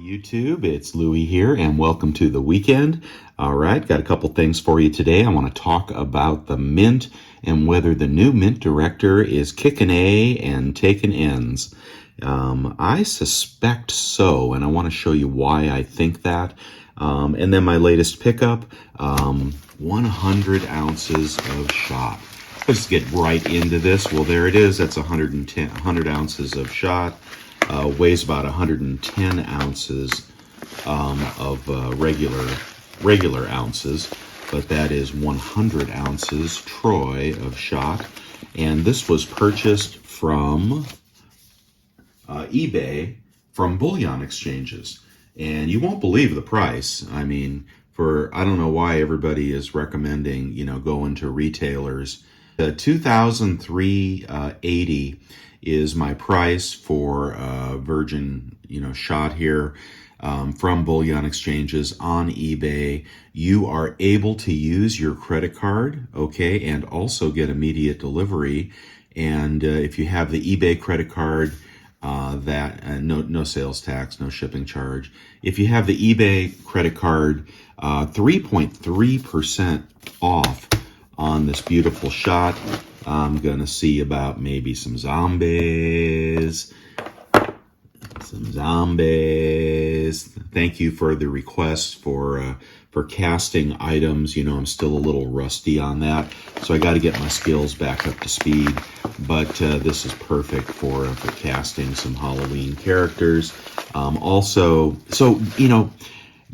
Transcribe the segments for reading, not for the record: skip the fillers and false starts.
YouTube, it's Louie here, and welcome to the weekend. All right, got a couple things for you today. I want to talk about the Mint and whether the new Mint director is kicking A and taking N's. I suspect so, and I want to show you why I think that. And then my latest pickup, 100 ounces of shot. Let's get right into this. Well, there it is. That's 100 ounces of shot. Weighs about 110 ounces of regular ounces, but that is 100 ounces troy of shot. And this was purchased from eBay from bullion exchanges. And you won't believe the price. I mean, I don't know why everybody is recommending, going to retailers. The 2003.80 is my price for virgin, shot here from bullion exchanges on eBay. You are able to use your credit card, okay, and also get immediate delivery. And if you have the eBay credit card, no sales tax, no shipping charge. If you have the eBay credit card, 3.3% off on this beautiful shot. I'm gonna see about maybe some zombies. Thank you for the request for casting items. I'm still a little rusty on that, so I got to get my skills back up to speed. But this is perfect for casting some Halloween characters.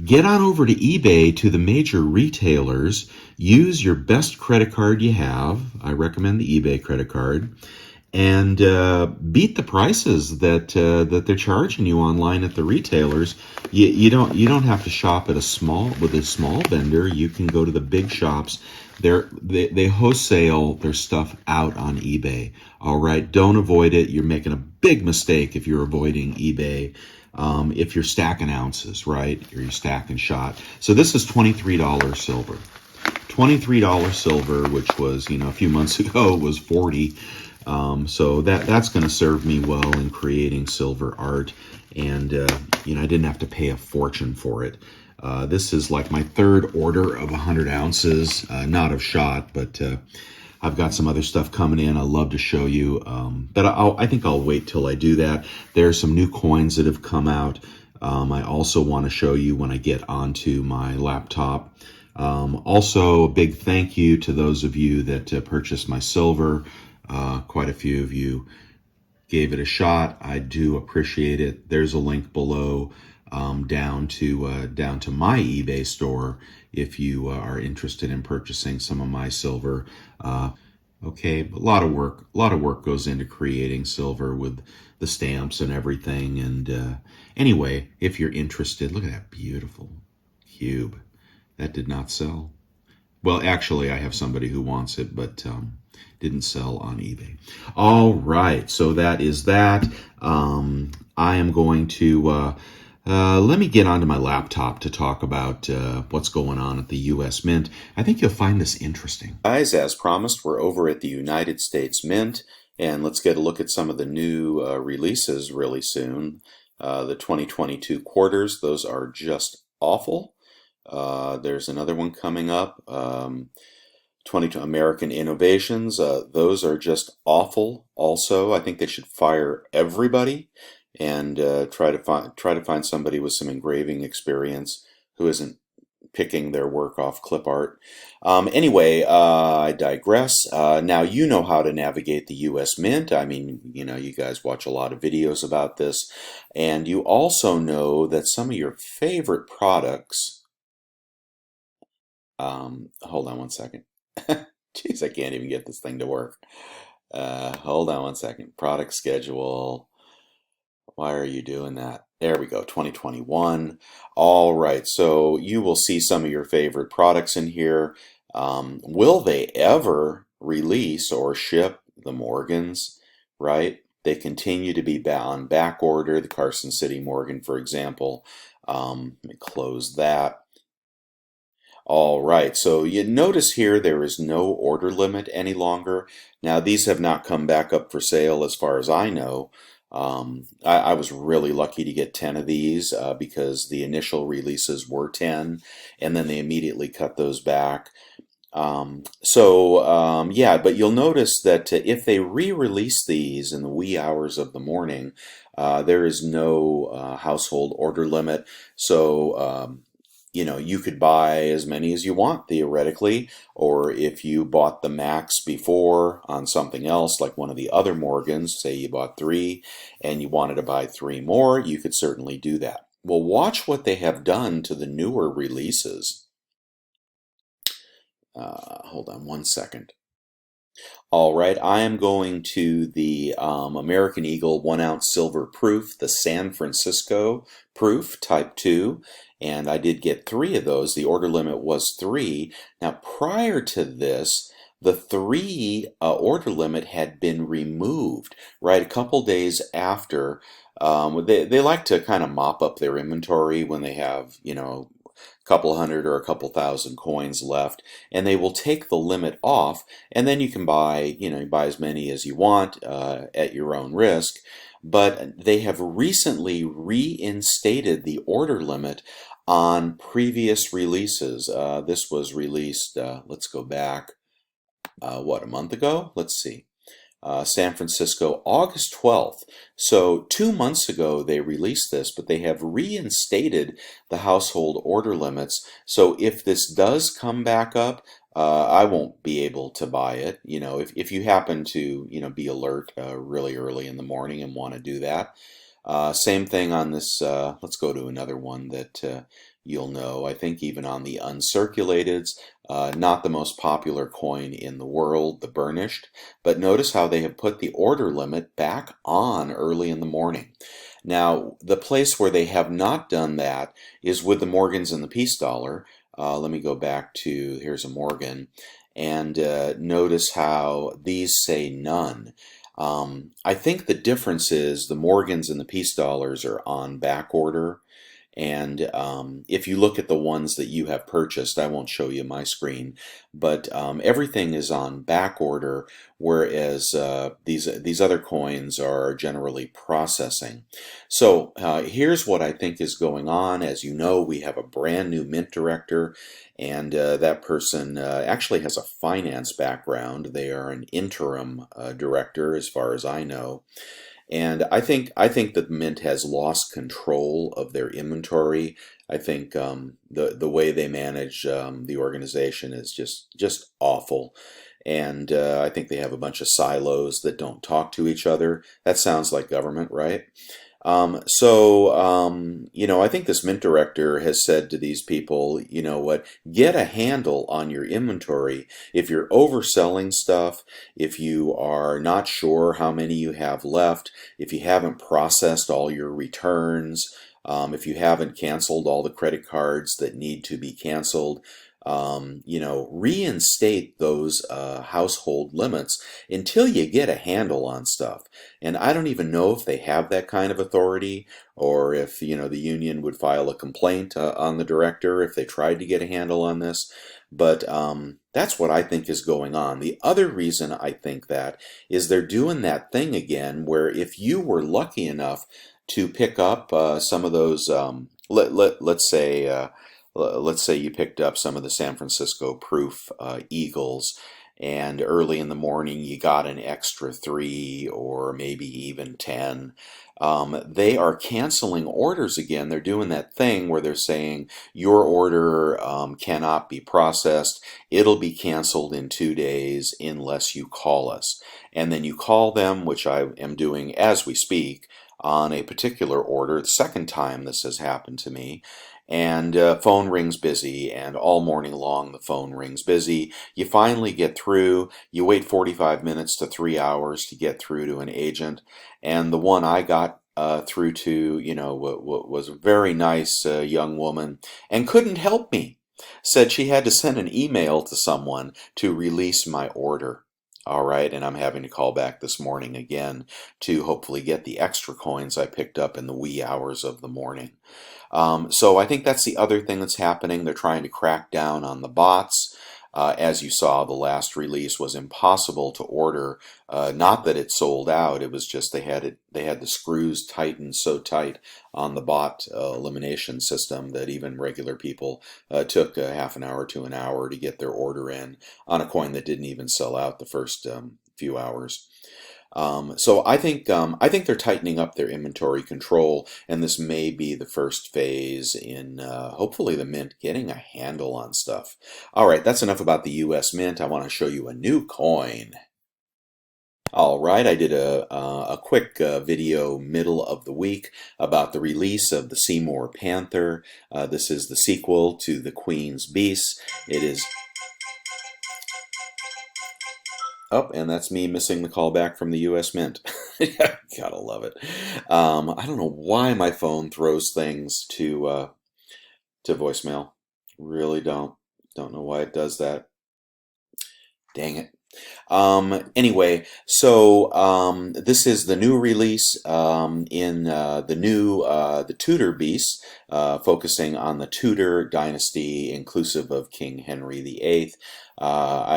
Get on over to eBay to the major retailers. Use your best credit card you have. I recommend the eBay credit card. And beat the prices that they're charging you online at the retailers. You don't have to shop at a small vendor. You can go to the big shops. They wholesale their stuff out on eBay. All right, don't avoid it. You're making a big mistake if you're avoiding eBay. If you're stacking ounces, right, or you're stacking shot. So this is $23 silver. $23 silver, which was, a few months ago, was $40. So that's going to serve me well in creating silver art. And, I didn't have to pay a fortune for it. This is like my third order of 100 ounces, not of shot, but I've got some other stuff coming in I'd love to show you, but I think I'll wait till I do that. There are some new coins that have come out. I also want to show you when I get onto my laptop. Also, a big thank you to those of you that purchased my silver. Quite a few of you gave it a shot. I do appreciate it. There's a link below down to my eBay store if you are interested in purchasing some of my silver. Okay, a lot of work goes into creating silver with the stamps and everything. And anyway, if you're interested, look at that beautiful cube. That did not sell. Well, actually, I have somebody who wants it, but didn't sell on eBay. All right, so that is that. I am going to let me get onto my laptop to talk about what's going on at the U.S. Mint. I think you'll find this interesting. Guys, as promised, we're over at the United States Mint, and let's get a look at some of the new releases really soon. The 2022 quarters, those are just awful. There's another one coming up. 22 American Innovations, those are just awful. Also, I think they should fire everybody and try to find somebody with some engraving experience who isn't picking their work off clip art. Anyway, I digress. Now you know how to navigate the U.S. Mint. I mean, you guys watch a lot of videos about this, and you also know that some of your favorite products. Hold on one second. Jeez, I can't even get this thing to work. Hold on one second. Product schedule. Why are you doing that? There we go, 2021. All right, so you will see some of your favorite products in here. Will they ever release or ship the Morgans, right? They continue to be on back order. The Carson City Morgan, for example. Let me close that. All right, so you notice here there is no order limit any longer. Now these have not come back up for sale as far as I know. I was really lucky to get 10 of these because the initial releases were 10, and then they immediately cut those back. Yeah, but you'll notice that if they re-release these in the wee hours of the morning, there is no household order limit. So, you could buy as many as you want theoretically, or if you bought the max before on something else, like one of the other Morgans, say you bought three and you wanted to buy three more, you could certainly do that. Well, watch what they have done to the newer releases. Hold on one second. All right, I am going to the American Eagle 1 ounce silver proof, the San Francisco proof, type 2, and I did get three of those. The order limit was three. Now, prior to this, the three order limit had been removed, right? A couple days after. They like to kind of mop up their inventory when they have, couple hundred or a couple thousand coins left, and they will take the limit off, and then you can buy, you buy as many as you want at your own risk. But they have recently reinstated the order limit on previous releases. This was released, let's go back, a month ago? Let's see. San Francisco, August 12th. So 2 months ago they released this, but they have reinstated the household order limits. So if this does come back up, I won't be able to buy it. If you happen to, be alert really early in the morning and want to do that. Same thing on this. Let's go to another one that you'll know. I think even on the uncirculateds, not the most popular coin in the world, the burnished. But notice how they have put the order limit back on early in the morning. Now, the place where they have not done that is with the Morgans and the Peace Dollar. Let me go back to, here's a Morgan, and notice how these say none. I think the difference is the Morgans and the Peace Dollars are on back order. And if you look at the ones that you have purchased, I won't show you my screen, but everything is on back order, whereas these other coins are generally processing. So here's what I think is going on. As you know, we have a brand new mint director, and that person actually has a finance background. They are an interim director, as far as I know. And I think that Mint has lost control of their inventory. I think the way they manage the organization is just awful. And I think they have a bunch of silos that don't talk to each other. That sounds like government, right? I think this mint director has said to these people, you know what, get a handle on your inventory. If you're overselling stuff, if you are not sure how many you have left, if you haven't processed all your returns, if you haven't canceled all the credit cards that need to be canceled, reinstate those household limits until you get a handle on stuff. And I don't even know if they have that kind of authority, or if, the union would file a complaint on the director if they tried to get a handle on this. But that's what I think is going on. The other reason I think that is they're doing that thing again where if you were lucky enough to pick up some of those, let's say you picked up some of the San Francisco proof Eagles, and early in the morning you got an extra three or maybe even 10. They are canceling orders again. They're doing that thing where they're saying your order cannot be processed. It'll be canceled in 2 days unless you call us. And then you call them, which I am doing as we speak, on a particular order. The second time this has happened to me. And phone rings busy, and all morning long the phone rings busy. You finally get through. You wait 45 minutes to 3 hours to get through to an agent, and the one I got through to, was a very nice young woman and couldn't help me. Said she had to send an email to someone to release my order. All right, and I'm having to call back this morning again to hopefully get the extra coins I picked up in the wee hours of the morning. So I think that's the other thing that's happening. They're trying to crack down on the bots. As you saw, the last release was impossible to order. Not that it sold out; it was just they had the screws tightened so tight on the bot elimination system that even regular people took a half an hour to an hour to get their order in on a coin that didn't even sell out the first few hours. So I think they're tightening up their inventory control, and this may be the first phase in hopefully the Mint getting a handle on stuff. All right, that's enough about the U.S. Mint. I want to show you a new coin. All right, I did a quick video middle of the week about the release of the Seymour Panther. This is the sequel to the Queen's Beasts. It is Oh, and that's me missing the call back from the U.S. Mint. Gotta love it. I don't know why my phone throws things to voicemail. Really don't. Don't know why it does that. Dang it. Anyway, so this is the new release in the Tudor Beasts, focusing on the Tudor dynasty, inclusive of King Henry VIII.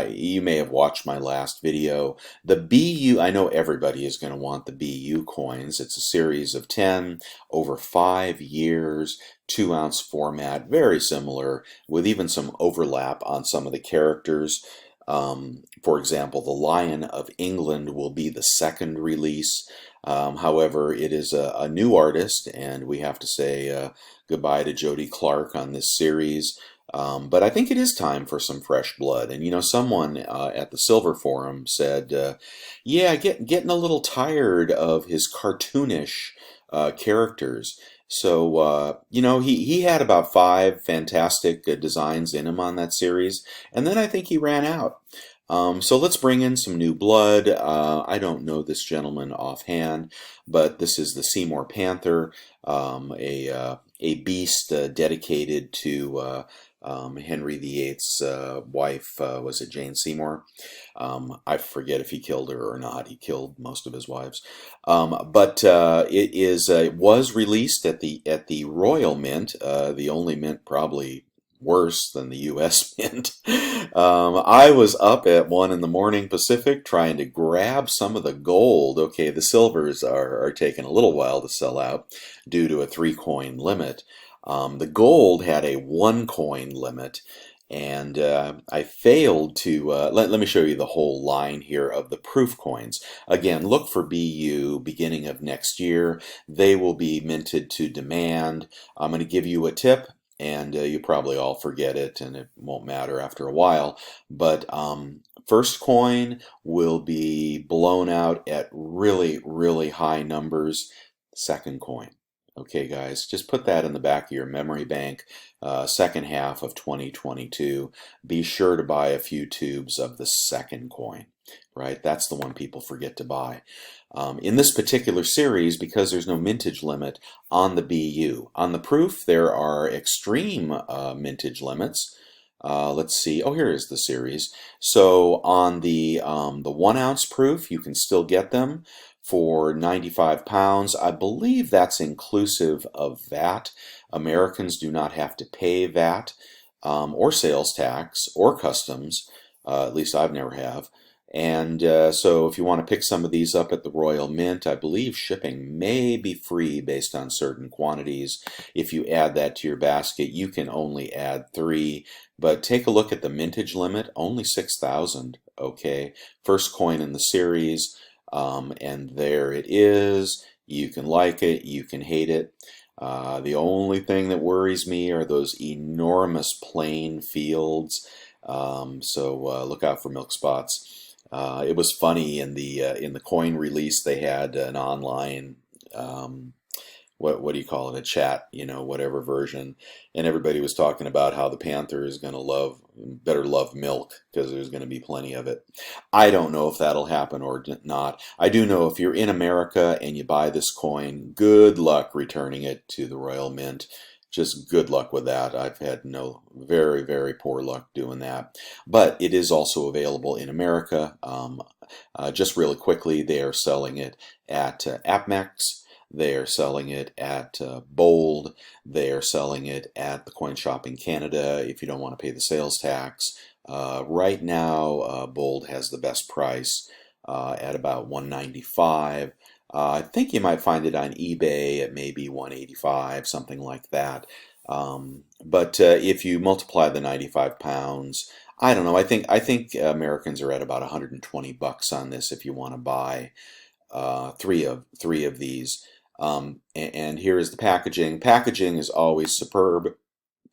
You may have watched my last video. The BU, I know everybody is going to want the BU coins. It's a series of 10 over 5 years, 2-ounce format, very similar, with even some overlap on some of the characters. For example, the Lion of England will be the second release. However, it is a new artist, and we have to say goodbye to Jody Clark on this series. But I think it is time for some fresh blood. And you know, someone at the Silver Forum said, "Yeah, getting a little tired of his cartoonish characters." So you know, he had about 5 fantastic designs in him on that series, and then I think he ran out. So let's bring in some new blood. I don't know this gentleman offhand, but this is the Seymour Panther, a beast dedicated to Henry VIII's wife. Was it Jane Seymour? I forget if he killed her or not. He killed most of his wives. But it was released at the Royal Mint, the only mint probably worse than the U.S. Mint. I was up at 1 in the morning Pacific trying to grab some of the gold. Okay, the silvers are taking a little while to sell out due to a 3-coin limit. The gold had a 1-coin limit, and I failed to let me show you the whole line here of the proof coins. Again, look for BU beginning of next year. They will be minted to demand. I'm going to give you a tip, and you probably all forget it, and it won't matter after a while. But first coin will be blown out at really, really high numbers. Second coin. Okay, guys, just put that in the back of your memory bank. Second half of 2022. Be sure to buy a few tubes of the second coin, right? That's the one people forget to buy. In this particular series, because there's no mintage limit on the BU. On the proof, there are extreme mintage limits. Let's see. Oh, here is the series. So on the 1-ounce proof, you can still get them for 95 pounds. I believe that's inclusive of VAT. Americans do not have to pay VAT or sales tax or customs. At least I've never have. And so if you want to pick some of these up at the Royal Mint, I believe shipping may be free based on certain quantities. If you add that to your basket, you can only add 3. But take a look at the mintage limit, only 6,000. Okay, first coin in the series. And there it is. You can like it, you can hate it. The only thing that worries me are those enormous plain fields. So look out for milk spots. It was funny in the coin release. They had an online what do you call it, a chat, you know, whatever version, and everybody was talking about how the Panther is going to better love milk because there's going to be plenty of it. I don't know if that'll happen or not. I do know if you're in America and you buy this coin, good luck returning it to the Royal Mint. Just good luck with that. I've had very, very poor luck doing that. But it is also available in America. Just really quickly, they are selling it at AppMex. They are selling it at Bold. They are selling it at the Coin Shop in Canada if you don't want to pay the sales tax. Right now, Bold has the best price at about 195. I think you might find it on eBay at maybe 185, something like that. But if you multiply the 95 pounds, I don't know. I think Americans are at about 120 bucks on this if you want to buy three of these. And here is the packaging. Packaging is always superb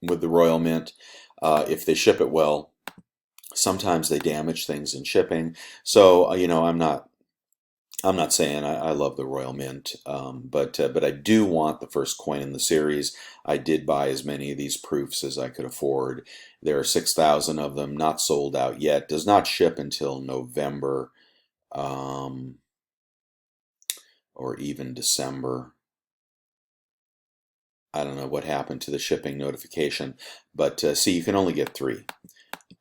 with the Royal Mint. If they ship it well, sometimes they damage things in shipping. So I'm not saying I love the Royal Mint, but I do want the first coin in the series. I did buy as many of these proofs as I could afford. There are 6,000 of them, not sold out yet. Does not ship until November, um, or even December. I don't know what happened to the shipping notification, but see, you can only get three.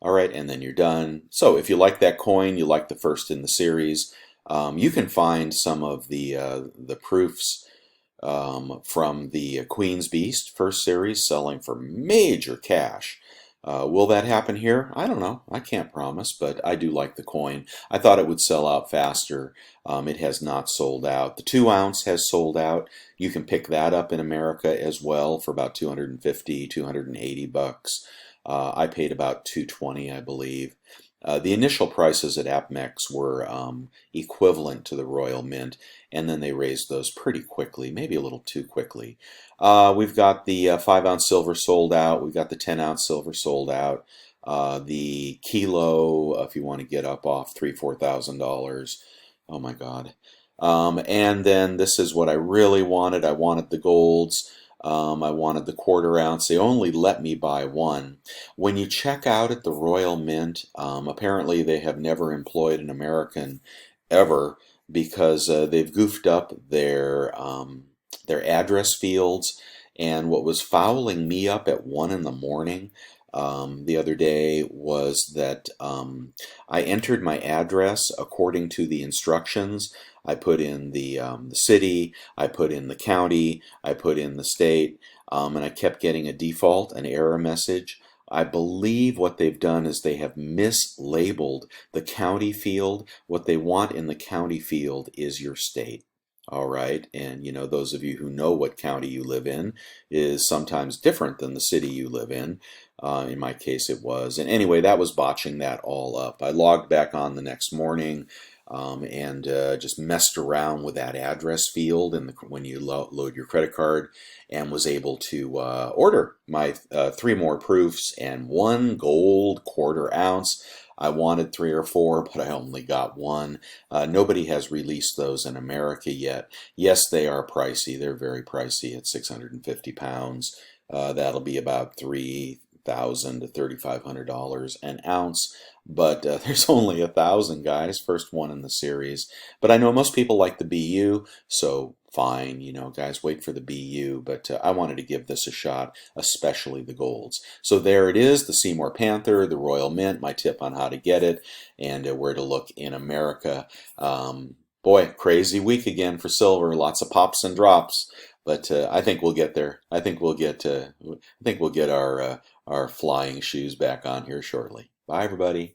All right, and then you're done. So if you like that coin, you like the first in the series, you can find some of the proofs from the Queen's Beast first series selling for major cash. Will that happen here? I don't know. I can't promise, but I do like the coin. I thought it would sell out faster. It has not sold out. The 2 ounce has sold out. You can pick that up in America as well for about 250, 280 bucks. I paid about 220, I believe. The initial prices at APMEX were equivalent to the Royal Mint, and then they raised those pretty quickly, maybe a little too quickly. We've got the 5 ounce silver sold out. We've got the 10 ounce silver sold out. The kilo, if you want to get up off $3,000, $4,000. Oh my God. And then this is what I really wanted. I wanted the golds. I wanted the 1/4 ounce. They only let me buy one. When you check out at the Royal Mint, apparently they have never employed an American ever because they've goofed up their address fields. And what was fouling me up at 1 in the morning the other day was that I entered my address according to the instructions. I put in the city, I put in the county, I put in the state, and I kept getting a default, an error message. I believe what they've done is they have mislabeled the county field. What they want in the county field is your state. All right, and those of you who know what county you live in is sometimes different than the city you live in. In my case, it was. And anyway, that was botching that all up. I logged back on the next morning and just messed around with that address field when you load your credit card, and was able to order my three more proofs and one gold 1/4 ounce. I wanted three or four, but I only got one. Nobody has released those in America yet. Yes, they are pricey. They're very pricey at 650 pounds. That'll be about $3,000 to $3,500 an ounce. But there's only 1,000 guys, first one in the series. But I know most people like the BU, so fine, guys, wait for the BU. But I wanted to give this a shot, especially the golds. So there it is, the Seymour Panther, the Royal Mint, my tip on how to get it, and where to look in America. Boy, crazy week again for silver, lots of pops and drops. But I think we'll get there. I think we'll get our flying shoes back on here shortly. Bye, everybody.